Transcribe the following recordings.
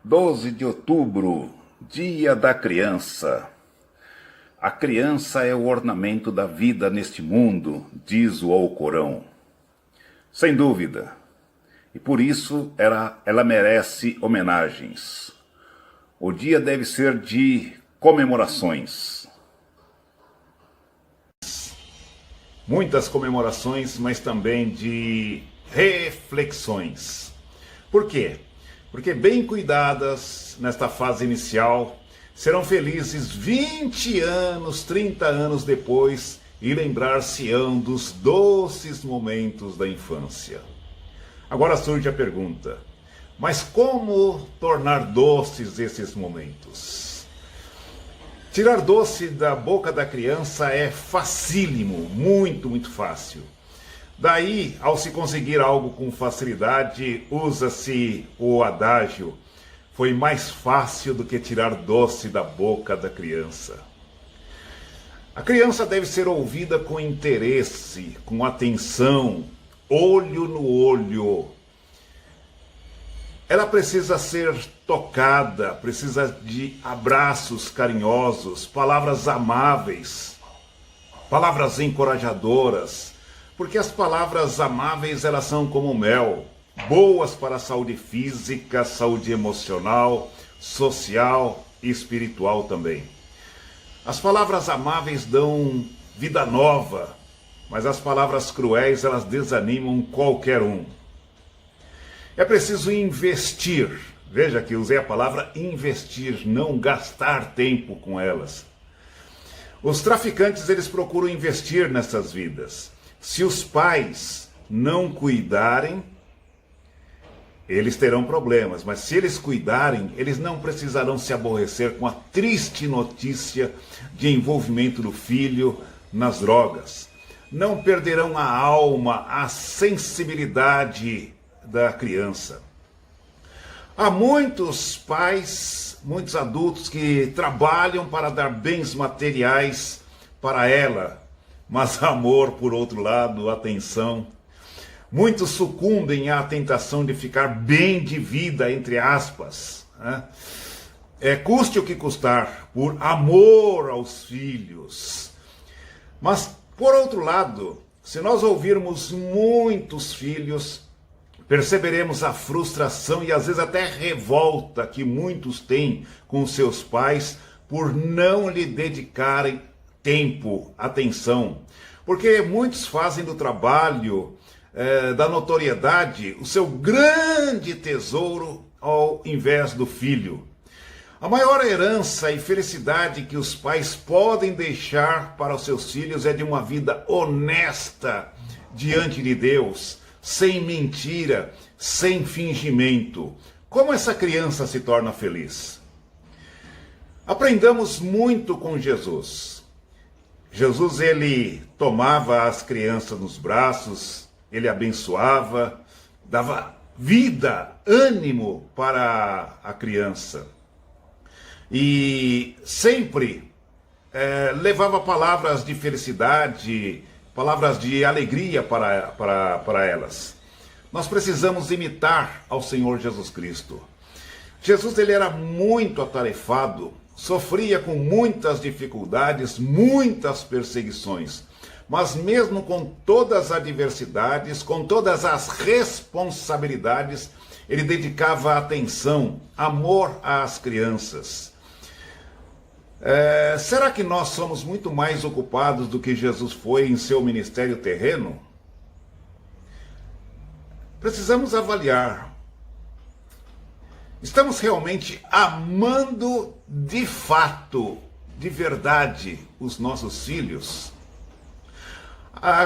12 de outubro, Dia da Criança. A criança é o ornamento da vida neste mundo, diz o Alcorão. Sem dúvida. E por isso ela merece homenagens. O dia deve ser de comemorações. Muitas comemorações, mas também de reflexões. Por quê? Porque bem cuidadas nesta fase inicial, serão felizes 20 anos, 30 anos depois e lembrar-se-ão dos doces momentos da infância. Agora surge a pergunta, mas como tornar doces esses momentos? Tirar doce da boca da criança é facílimo, muito fácil. Daí, ao se conseguir algo com facilidade, usa-se o adágio: foi mais fácil do que tirar doce da boca da criança. A criança deve ser ouvida com interesse, com atenção, olho no olho. Ela precisa ser tocada, precisa de abraços carinhosos, palavras amáveis, palavras encorajadoras, porque as palavras amáveis elas são como mel, boas para a saúde física, saúde emocional, social e espiritual também. As palavras amáveis dão vida nova, mas as palavras cruéis elas desanimam qualquer um. É preciso investir, veja que usei a palavra investir, não gastar tempo com elas. Os traficantes eles procuram investir nessas vidas. Se os pais não cuidarem, eles terão problemas, mas se eles cuidarem, eles não precisarão se aborrecer com a triste notícia de envolvimento do filho nas drogas. Não perderão a alma, a sensibilidade da criança. Há muitos pais, muitos adultos que trabalham para dar bens materiais para ela, mas amor, por outro lado, atenção. Muitos sucumbem à tentação de ficar bem de vida, entre aspas, né? Custe o que custar, por amor aos filhos. Mas, por outro lado, se nós ouvirmos muitos filhos, perceberemos a frustração e às vezes até revolta que muitos têm com seus pais por não lhe dedicarem tempo, atenção. Porque muitos fazem do trabalho, da notoriedade, o seu grande tesouro ao invés do filho. A maior herança e felicidade que os pais podem deixar para os seus filhos é de uma vida honesta diante de Deus, sem mentira, sem fingimento. Como essa criança se torna feliz? Aprendamos muito com Jesus. Jesus, ele tomava as crianças nos braços, ele abençoava, dava vida, ânimo para a criança. E sempre levava palavras de felicidade, palavras de alegria para elas. Nós precisamos imitar ao Senhor Jesus Cristo. Jesus ele era muito atarefado, sofria com muitas dificuldades, muitas perseguições. Mas mesmo com todas as adversidades, com todas as responsabilidades, ele dedicava atenção, amor às crianças. Será que nós somos muito mais ocupados do que Jesus foi em seu ministério terreno? Precisamos avaliar. Estamos realmente amando de fato, de verdade, os nossos filhos?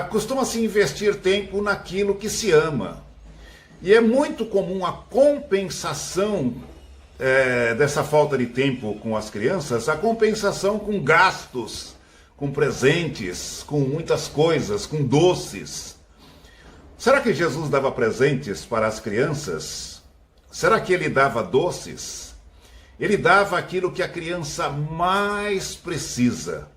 Costuma-se investir tempo naquilo que se ama. E é muito comum a compensação dessa falta de tempo com as crianças, a compensação com gastos, com presentes, com muitas coisas, com doces. Será que Jesus dava presentes para as crianças? Será que ele dava doces? Ele dava aquilo que a criança mais precisa.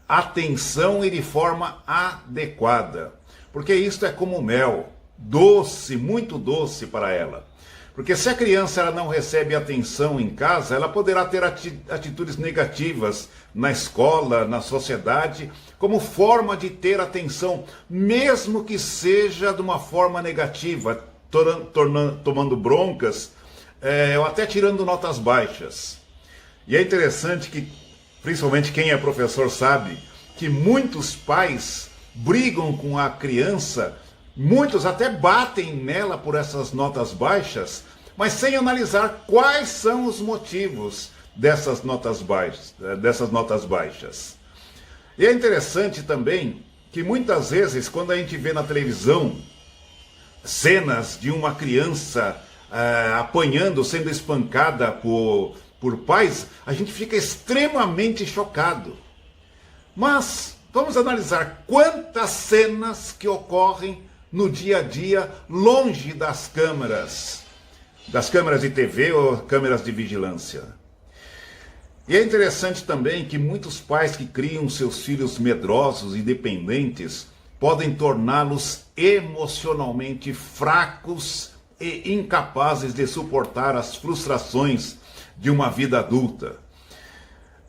Atenção e de forma adequada. Porque isto é como mel, doce, muito doce para ela. Porque se a criança ela não recebe atenção em casa, ela poderá ter atitudes negativas na escola, na sociedade, como forma de ter atenção, mesmo que seja de uma forma negativa, tomando broncas, ou até tirando notas baixas. E é interessante que, principalmente quem é professor sabe, que muitos pais brigam com a criança, muitos até batem nela por essas notas baixas, mas sem analisar quais são os motivos dessas notas baixas. E é interessante também que muitas vezes, quando a gente vê na televisão cenas de uma criança apanhando, sendo espancada por pais, a gente fica extremamente chocado. Mas vamos analisar quantas cenas que ocorrem no dia a dia, longe das câmeras de TV ou câmeras de vigilância. E é interessante também que muitos pais que criam seus filhos medrosos e dependentes podem torná-los emocionalmente fracos e incapazes de suportar as frustrações de uma vida adulta.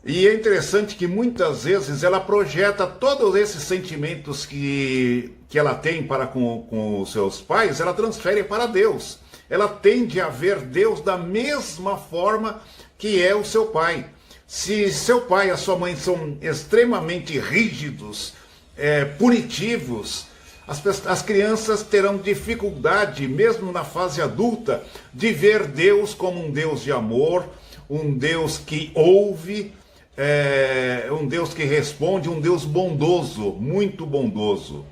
E é interessante que muitas vezes ela projeta todos esses sentimentos que ela tem para com os seus pais, ela transfere para Deus. Ela tende a ver Deus da mesma forma que é o seu pai. Se seu pai e a sua mãe são extremamente rígidos, punitivos, as crianças terão dificuldade, mesmo na fase adulta, de ver Deus como um Deus de amor, um Deus que ouve, um Deus que responde, um Deus bondoso, muito bondoso.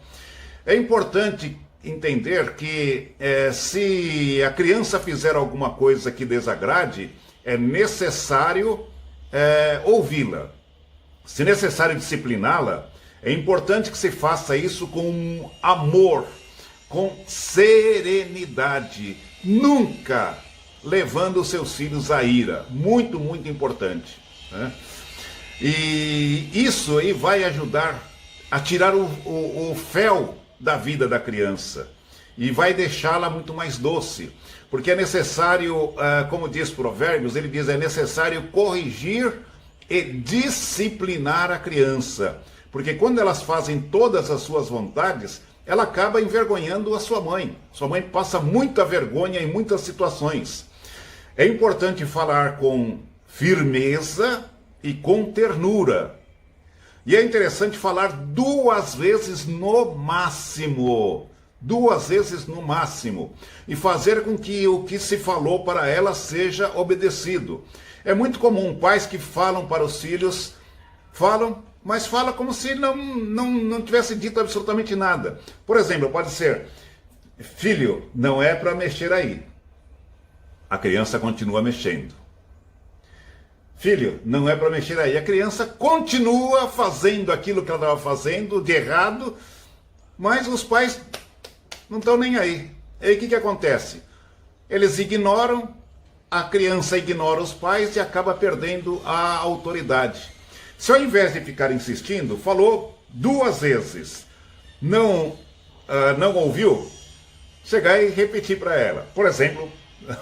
É importante entender que se a criança fizer alguma coisa que desagrade, é necessário ouvi-la. Se necessário discipliná-la, é importante que se faça isso com amor, com serenidade, nunca levando os seus filhos à ira. Muito, muito importante, né? E isso aí vai ajudar a tirar o fel da vida da criança e vai deixá-la muito mais doce. Porque é necessário, como diz Provérbios, ele diz, é necessário corrigir e disciplinar a criança. Porque quando elas fazem todas as suas vontades, ela acaba envergonhando a sua mãe. Sua mãe passa muita vergonha em muitas situações. É importante falar com firmeza e com ternura. E é interessante falar 2 vezes no máximo. 2 vezes no máximo. E fazer com que o que se falou para ela seja obedecido. É muito comum pais que falam para os filhos, mas fala como se não tivesse dito absolutamente nada. Por exemplo, pode ser, filho, não é para mexer aí. A criança continua mexendo. Filho, não é para mexer aí. A criança continua fazendo aquilo que ela estava fazendo de errado, mas os pais não estão nem aí. E aí o que acontece? Eles ignoram, a criança ignora os pais e acaba perdendo a autoridade. Se ao invés de ficar insistindo, falou 2 vezes, não ouviu, chegar e repetir para ela. Por exemplo,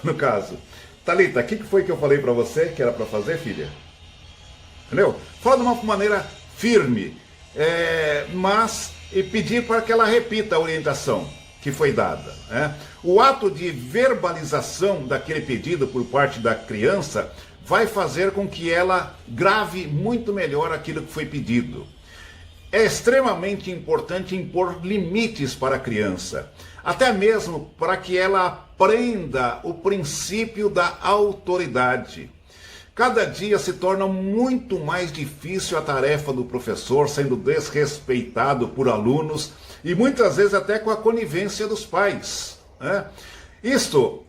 no caso, Thalita, o que foi que eu falei para você que era para fazer, filha? Entendeu? Fala de uma maneira firme, mas pedir para que ela repita a orientação que foi dada, né? O ato de verbalização daquele pedido por parte da criança vai fazer com que ela grave muito melhor aquilo que foi pedido. É extremamente importante impor limites para a criança, até mesmo para que ela aprenda o princípio da autoridade. Cada dia se torna muito mais difícil a tarefa do professor, sendo desrespeitado por alunos e muitas vezes até com a conivência dos pais, né?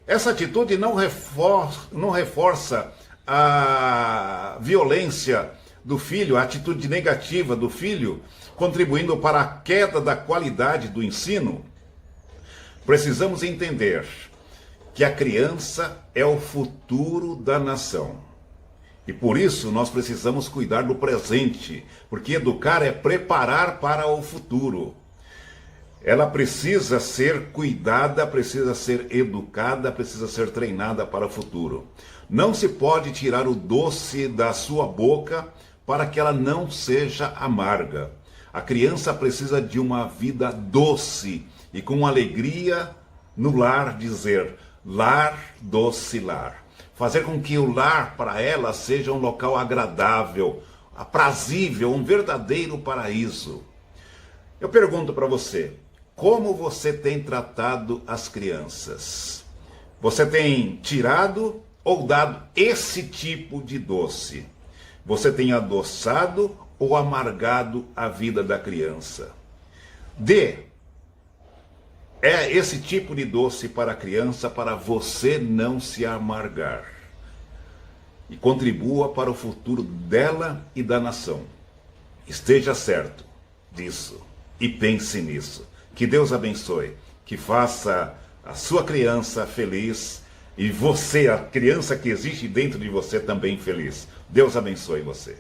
Essa atitude não reforça a violência do filho, a atitude negativa do filho, contribuindo para a queda da qualidade do ensino. Precisamos entender que a criança é o futuro da nação. E por isso nós precisamos cuidar do presente, porque educar é preparar para o futuro. ela precisa ser cuidada, precisa ser educada, precisa ser treinada para o futuro. Não se pode tirar o doce da sua boca para que ela não seja amarga. A criança precisa de uma vida doce e com alegria no lar dizer, lar, doce lar. Fazer com que o lar para ela seja um local agradável, aprazível, um verdadeiro paraíso. Eu pergunto para você, como você tem tratado as crianças? Você tem tirado ou dado esse tipo de doce? Você tem adoçado ou amargado a vida da criança? Dê esse tipo de doce para a criança para você não se amargar. E contribua para o futuro dela e da nação. Esteja certo disso e pense nisso. Que Deus abençoe, que faça a sua criança feliz e você, a criança que existe dentro de você, também feliz. Deus abençoe você.